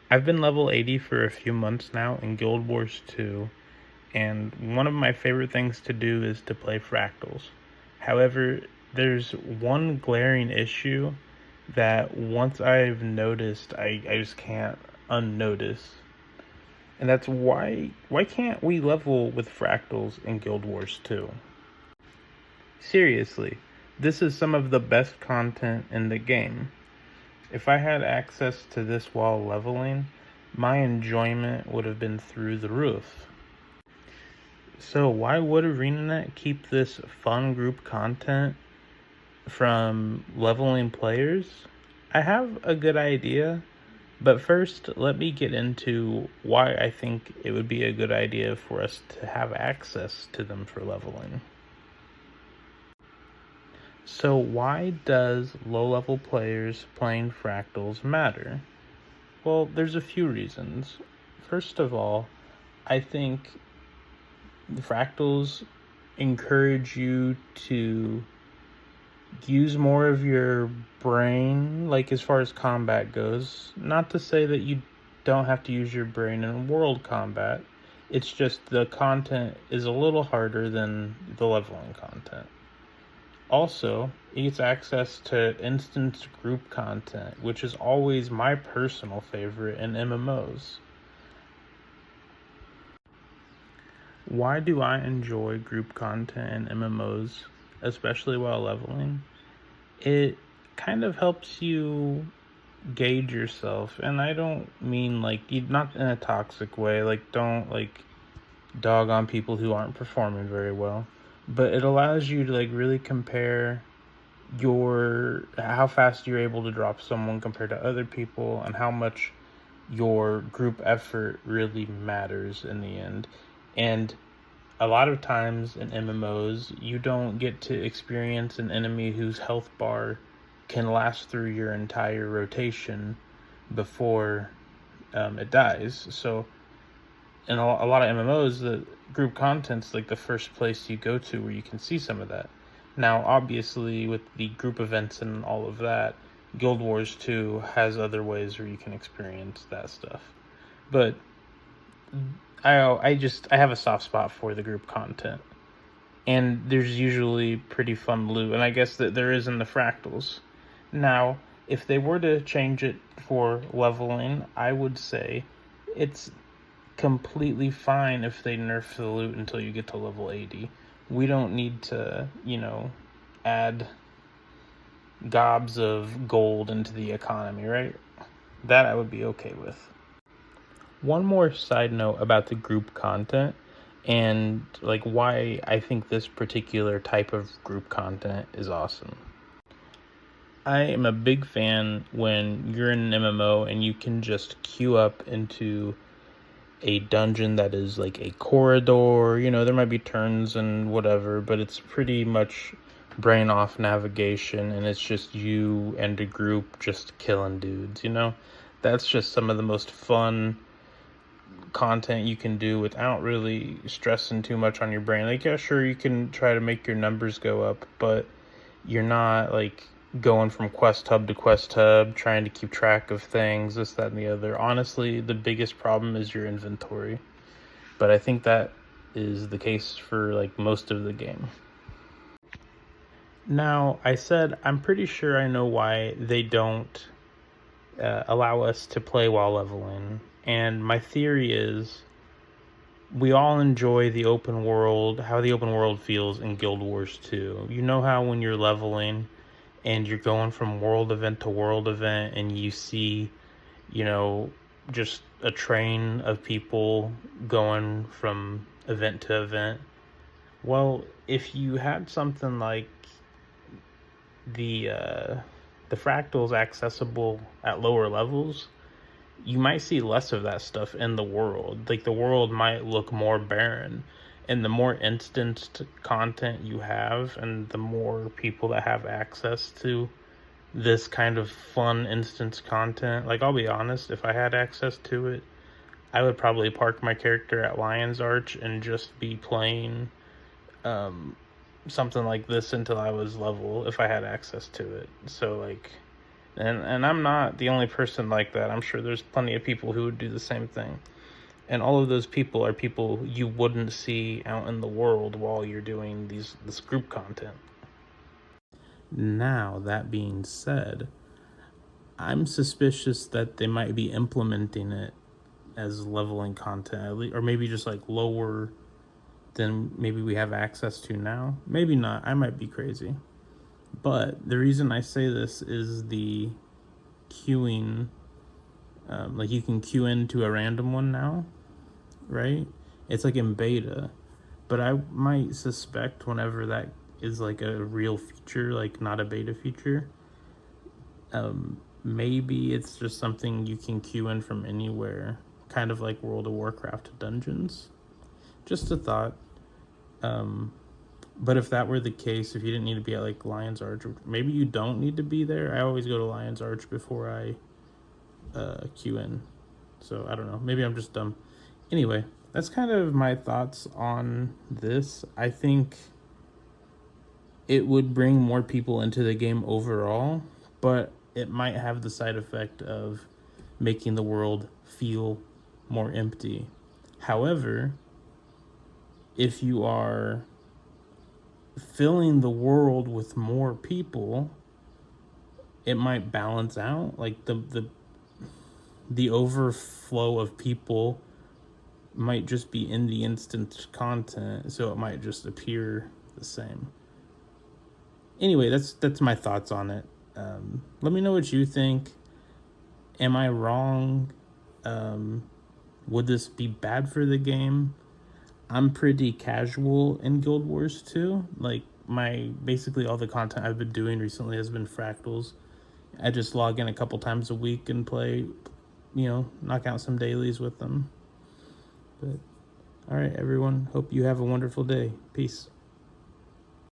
I've been level 80 for a few months now in Guild Wars 2, and one of my favorite things to do is to play Fractals. However, there's one glaring issue that once I've noticed, I just can't unnotice. And that's why can't we level with Fractals in Guild Wars 2? Seriously, this is some of the best content in the game. If I had access to this while leveling, my enjoyment would have been through the roof. So why would ArenaNet keep this fun group content from leveling players? I have a good idea, but first let me get into why I think it would be a good idea for us to have access to them for leveling. So why does low-level players playing Fractals matter? Well, there's a few reasons. First of all, I think the Fractals encourage you to use more of your brain, like as far as combat goes. Not to say that you don't have to use your brain in world combat. It's just the content is a little harder than the leveling content. Also, it gets access to instant group content, which is always my personal favorite in MMOs. Why do I enjoy group content in MMOs, especially while leveling? It kind of helps you gauge yourself, and I don't mean like not in a toxic way, like don't like dog on people who aren't performing very well, but it allows you to like really compare how fast you're able to drop someone compared to other people and how much your group effort really matters in the end. And a lot of times in MMOs, you don't get to experience an enemy whose health bar can last through your entire rotation before it dies. So in a lot of MMOs, the group content's like the first place you go to where you can see some of that. Now, obviously, with the group events and all of that, Guild Wars 2 has other ways where you can experience that stuff. But I have a soft spot for the group content, and there's usually pretty fun loot, and I guess that there is in the Fractals. Now, if they were to change it for leveling, I would say it's completely fine if they nerf the loot until you get to level 80. We don't need to, add gobs of gold into the economy, right? That I would be okay with. One more side note about the group content and like why I think this particular type of group content is awesome. I am a big fan when you're in an MMO and you can just queue up into a dungeon that is like a corridor. There might be turns and whatever, but it's pretty much brain off navigation, and it's just you and a group just killing dudes. That's just some of the most fun content you can do without really stressing too much on your brain. Like, yeah, sure, you can try to make your numbers go up, but you're not like going from quest hub to quest hub trying to keep track of things, this, that, and the other. Honestly, the biggest problem is your inventory, but I think that is the case for like most of the game. Now, I said I'm pretty sure I know why they don't allow us to play while leveling, and my theory is we all enjoy the open world, how the open world feels in Guild Wars 2. You know how when you're leveling and you're going from world event to world event and you see, just a train of people going from event to event. Well, if you had something like the the fractals accessible at lower levels, you might see less of that stuff in the world. Like, the world might look more barren. And the more instanced content you have, and the more people that have access to this kind of fun instance content, like, I'll be honest, if I had access to it, I would probably park my character at Lion's Arch and just be playing something like this until I was level, if I had access to it. So, like, And I'm not the only person like that. I'm sure there's plenty of people who would do the same thing. And all of those people are people you wouldn't see out in the world while you're doing this group content. Now, that being said, I'm suspicious that they might be implementing it as leveling content, or maybe just like lower than maybe we have access to now. Maybe not. I might be crazy. But the reason I say this is the queuing. Like you can queue into a random one now, right? It's like in beta. But I might suspect whenever that is like a real feature, like not a beta feature, maybe it's just something you can queue in from anywhere, kind of like World of Warcraft dungeons. Just a thought. But if that were the case, if you didn't need to be at like Lion's Arch, maybe you don't need to be there. I always go to Lion's Arch before I queue in. So I don't know. Maybe I'm just dumb. Anyway, that's kind of my thoughts on this. I think it would bring more people into the game overall, but it might have the side effect of making the world feel more empty. However, if you are filling the world with more people, it might balance out. Like the overflow of people might just be in the instant content, so it might just appear the same. Anyway, that's my thoughts on it. Let me know what you think. Am I wrong? Would this be bad for the game? I'm pretty casual in Guild Wars 2. Like my basically all the content I've been doing recently has been Fractals. I just log in a couple times a week and play, knock out some dailies with them. But all right, everyone. Hope you have a wonderful day. Peace.